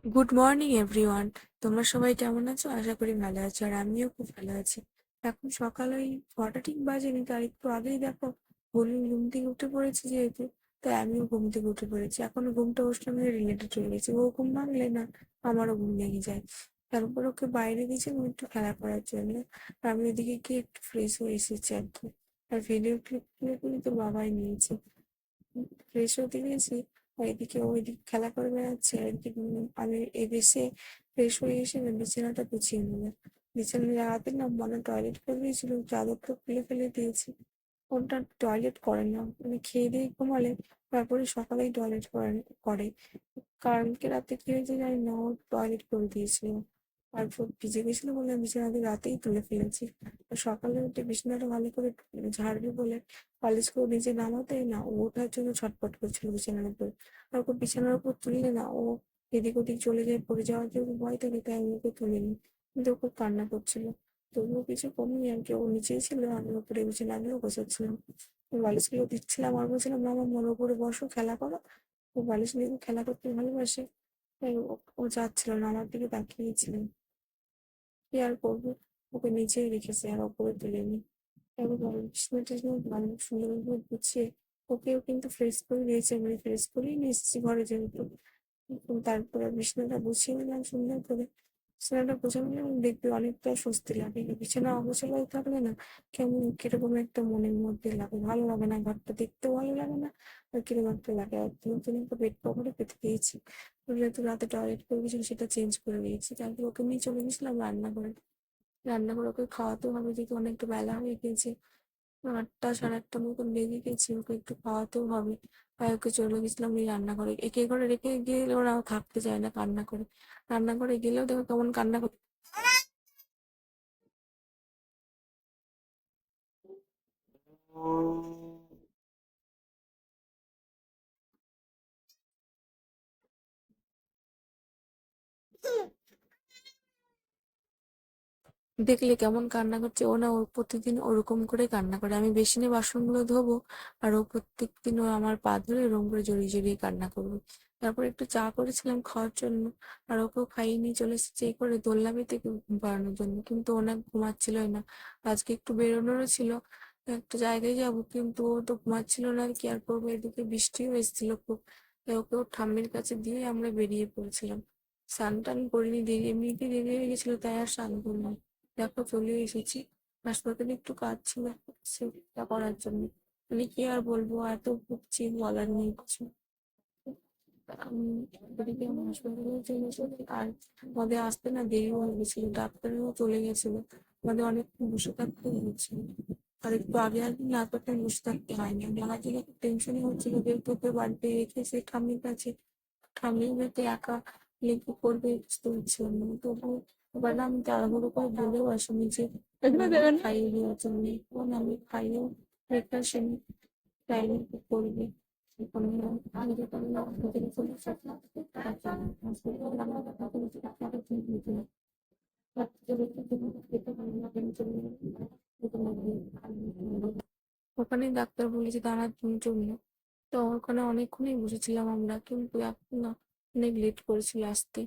Good morning everyone. তোমরা সবাই কেমন আছো? আশা করি ভালো আছো, আর আমিও খুব ভালো আছি। এখন সকাল ওই 6টা ঠিক বাজেনি, তার একটু আগেই দেখো বলুন ঘুম থেকে উঠে পড়েছি যেহেতু, তাই আমিও ঘুম থেকে উঠে পড়েছি। এখনো ঘুমটা ওর সঙ্গে রিলেটেড হয়ে গেছে, ও ঘুম ভাঙলে না আমারও ঘুম ভেঙে যায়। তারপর ওকে বাইরে দিয়েছিলাম একটু খেলা করার জন্য, আর আমি ওদিকে গিয়ে একটু ফ্রেশ হয়ে এসেছি আর কি। আর ভিডিও ক্লিপগুলো কিন্তু বাবাই নিয়েছে। ফ্রেশ হতে গেছি, আর এদিকে ওইদিকে খেলা করে বেড়াচ্ছে, আর এদিকে আমি এসে ফ্রেশ হয়ে এসে না বিছানাটা গুছিয়ে নিলাম। বিছানা লাগাতে না মনে টয়লেট করে দিয়েছিল, চাদরটা খুলে ফেলে দিয়েছি। ওটা টয়লেট করে না, মানে খেয়ে দিয়ে ঘুমালে তারপরে সকালেই টয়লেট করে। কালকে রাতে কি হয়েছে জানি না, ও টয়লেট করে দিয়েছিল। আর ভিজে গেছিল বলে আমি বিছানাতে রাতেই তুলে ফেলেছি। আর সকালে উঠে বিছানাটা ভালো করে ঝাড়বে বলে পালিশ করে নিচে নামাতেই না, ও ওঠার জন্য ছটফট করছিল বিছানার উপর। আর ওকে বিছানার উপর তুললে না, ও এদিক ওদিক চলে যায়, পড়ে যাওয়ার জন্য ভয় থাকে, তাই আমি ওকে তুলিনি। কিন্তু ও খুব কান্না করছিল। তবুও কিছু কমেনি আর কি, ও নিচেই ছিল, আমি উপরে বিছানা আমিও বসেছিলাম। বালিশগুলো দিচ্ছিলাম আর বলছিলাম, না আমার মোর উপরে বসো খেলা করো। ও বালিশ নিয়ে খেলা করতে ভালোবাসে, তাই ও যাচ্ছিল না, আমার দিকে তাকিয়েই ছিল। কি আর করবো, ওকে নিচেই রেখেছে আর ওপরে তুলিনি। তারপর বিছানা টিছানা ভালো সুন্দরভাবে গুছিয়ে ওকেও কিন্তু ফ্রেশ করে দিয়েছে, আমি ফ্রেশ করেই নিয়ে এসেছি ঘরে যেহেতু। তারপরে বিছানাটা গুছিয়ে নিলাম সুন্দর করে। বিছানাটা গোছানো নিলাম, দেখবে অনেকটা স্বস্তি লাগে। বিছানা অগোছালো থাকলে না কেমন কিরকম একটা মনের মধ্যে লাগে, ভালো লাগে না, ঘরটা দেখতেও ভালো লাগে না। আর কিরকম একটা লাগে, আর নতুন একটা বেড কভারও পেতে দিয়েছি। যেহেতু রাতে টয়লেট করে গেছিল সেটা চেঞ্জ করে দিয়েছি। তারপর ওকে নিয়ে চলে গেছিলাম রান্নাঘরে। রান্নাঘরে ওকে খাওয়াতে হবে যেহেতু অনেকটা বেলা হয়ে গেছে, 8টা 8:30 মতন বেজে গেছে, ওকে একটু খাওয়াতেও হবে। তাই ওকে চলে গেছিলাম এই রান্নাঘরে। একে ঘরে রেখে গেলে ওরা থাকতে চায় না, কান্না করে। রান্নাঘরে গেলেও দেখো কেমন কান্না করে। দেখলে কেমন কান্না করছে ও, না ওর প্রতিদিন ওরকম করে কান্না করে। আমি বেসিনে বাসনগুলো ধোবো আর ও প্রত্যেকদিন ও আমার পা ধরে এরকম করে জড়িয়ে জড়িয়ে কান্না করবে। তারপর একটু চা করেছিলাম খাওয়ার জন্য, আর ওকেও খাইয়ে নিয়ে চলে এসেছি এই করে দোলনা বেঁধে ঘুম পাড়ানোর জন্য, কিন্তু ও না ঘুমাচ্ছিলই না। আজকে একটু বেরোনোরও ছিল, একটা জায়গায় যাবো, কিন্তু ও তো ঘুমাচ্ছিল না, আর কি আর করবো, এদিকে বৃষ্টিও এসেছিল খুব। তাই ওকে ওর ঠাম্মির কাছে দিয়ে আমরা বেরিয়ে পড়েছিলাম। স্নান টান করিনি, দেরি এমনিতেই দেরি হয়ে গেছিলো, তাই আর স্নান করিনি। দেখো চলে এসেছি। হাসপাতালে একটু কাজ ছিল, সেটা করার জন্য। মানে কি আর বলবো, এত ভুগছি বলার নেই কিছু। ওদিকে আমি হাসপাতালে চলে এসেছি, আর আমাদের আসতে না দেরি হয়ে গেছিল, ডাক্তারও চলে গেছিল। আমাদের অনেকক্ষণ বসে থাকতে হয়েছিল। আর একটু আগে আগে না এতটা বসে থাকতে হয়নি, আমার জন্য খুব টেনশনই হচ্ছিল, যেহেতু ওকে বাড়িতে রেখে সে ঠাম্মির কাছে। ঠাম্মি যাতে একা লেগে করবে বুঝতে পারছিলাম না, তবু এবার না আমি তাড়াহুড়ো করে বলেও আসিনি যে খাইয়ে দেওয়ার জন্য। এখন আমি খাইয়েও রেখে আসিনি, টাইমে করবে। এখন আমি যেটা হোটেলে চলে এসেছি, হসপিটালে আমরা কথা বলেছি, ডাক্তারকে ঠিক দিতে হবে। খেতে পারি না, আমি চলে গেলাম। ওখানেই ডাক্তার বলেছে দাঁড়ার জন্য। তো ওখানে অনেকক্ষণই বসেছিলাম আমরা, কিন্তু এখন না অনেক লেট করেছিল আসতে।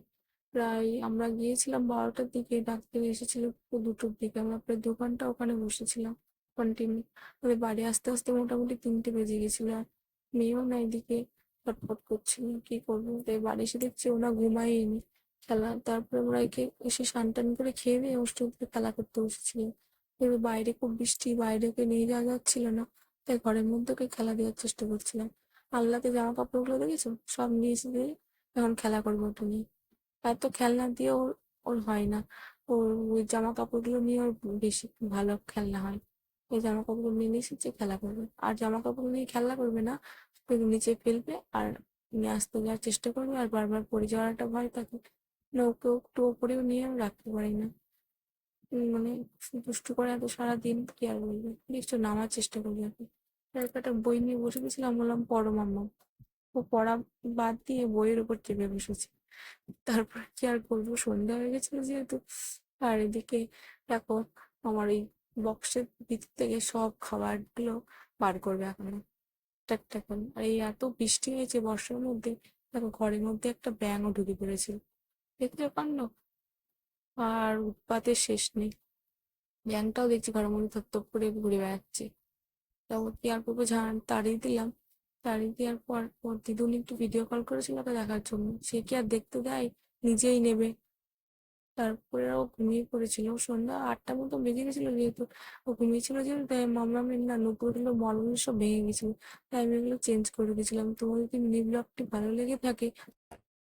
প্রায় আমরা গিয়েছিলাম 12টার দিকে, ডাক্তার এসেছিল 2টোর দিকে। আমরা প্রায় 2 ঘন্টা ওখানে বসেছিলাম কন্টিনিউ। আমাদের বাড়ি আস্তে আস্তে মোটামুটি 3টে বেজে গেছিল। আর মেয়েও না এদিকে ছটফট করছিল, কি করবো, তাই বাড়ি এসে দেখছি ওনা ঘুমায়নি। খেলা, তারপরে আমরা একে এসে স্নান টান করে খেয়ে দিয়ে ওর সাথে খেলা করতে বসেছিল। এবার বাইরে খুব বৃষ্টি, বাইরে ওকে নিয়ে যাওয়া যাচ্ছিল না, তাই ঘরের মধ্যে ওকে খেলা দেওয়ার চেষ্টা করছিলাম। আল্লাতে জামা কাপড়গুলো দেখেছো সব নিয়ে এসে দিয়ে এখন খেলা করবো ওটা নিয়ে। এত খেলনা দিয়ে ওর ওর হয় না। ওর ওই জামা কাপড়গুলো নিয়ে ওর বেশি ভালো খেলনা হয়। ওই জামা কাপড় নিয়ে এসেছে খেলা করবে, আর জামা কাপড় নিয়ে খেলা করবে না, শুধু নিচে ফেলবে আর নিয়ে আসতে যাওয়ার চেষ্টা করবে, আর বারবার পড়ে যাওয়ার একটা ভয় থাকে। না ওকে একটু ওপরেও নিয়ে আমি রাখতে পারি না। মানে দুষ্টু করে এত সারাদিন, কি আর বলবো, একটু নামার চেষ্টা করি আর কি। তাই একটা বই নিয়ে বসে গেছিলাম, বললাম পড়ো মাম্মা। ও পড়া বাদ দিয়ে বইয়ের উপর চেপে বসেছে। তারপর কি আর করবো, সন্ধ্যা হয়ে গেছিল যেহেতু। আর এদিকে দেখো আমার এই বক্সের ভিতর থেকে সব খাবারগুলো বার করবে এখন একটা একটা করে। আর এই এত বৃষ্টি হয়েছে বর্ষার মধ্যে, দেখো ঘরের মধ্যে একটা ব্যাঙও ঢুকে পড়েছিল। দেখলে কাণ্ড। আর উৎপাতের শেষ নেই। ব্যাংকটাও দেখছি ঘরের মধ্যে থপ করে ঘুরে বেড়াচ্ছে। তারপর কি আর করবো, তাড়িয়ে দিলাম। তাড়িয়ে দেওয়ার পর ওর দিদুন একটু ভিডিও কল করেছিল ওকে দেখার জন্য, সে কি আর দেখতে দেয়, নিজেই নেবে। তারপরে ও ঘুমিয়ে পড়েছিল, সন্ধ্যা 8টার মতো বেজে গেছিলো, যেহেতু ও ঘুমিয়েছিল, যেহেতু তাই মামলামের না নুপুরগুলো মলগুলো সব ভেঙে গেছিলো, তাই আমি এগুলো চেঞ্জ করে দিয়েছিলাম। তোমার যদি মিনি ব্লগটি ভালো লেগে থাকে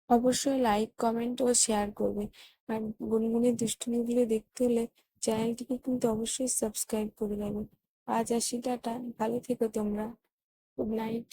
অবশ্যই লাইক, কমেন্ট ও শেয়ার করবে। আর গুনগুনের দুষ্টুমিগুলো দেখতে হলে চ্যানেলটিকে কিন্তু অবশ্যই সাবস্ক্রাইব করে দেবে। আজ আসি, টাটা, ভালো থেকো তোমরা। Good night.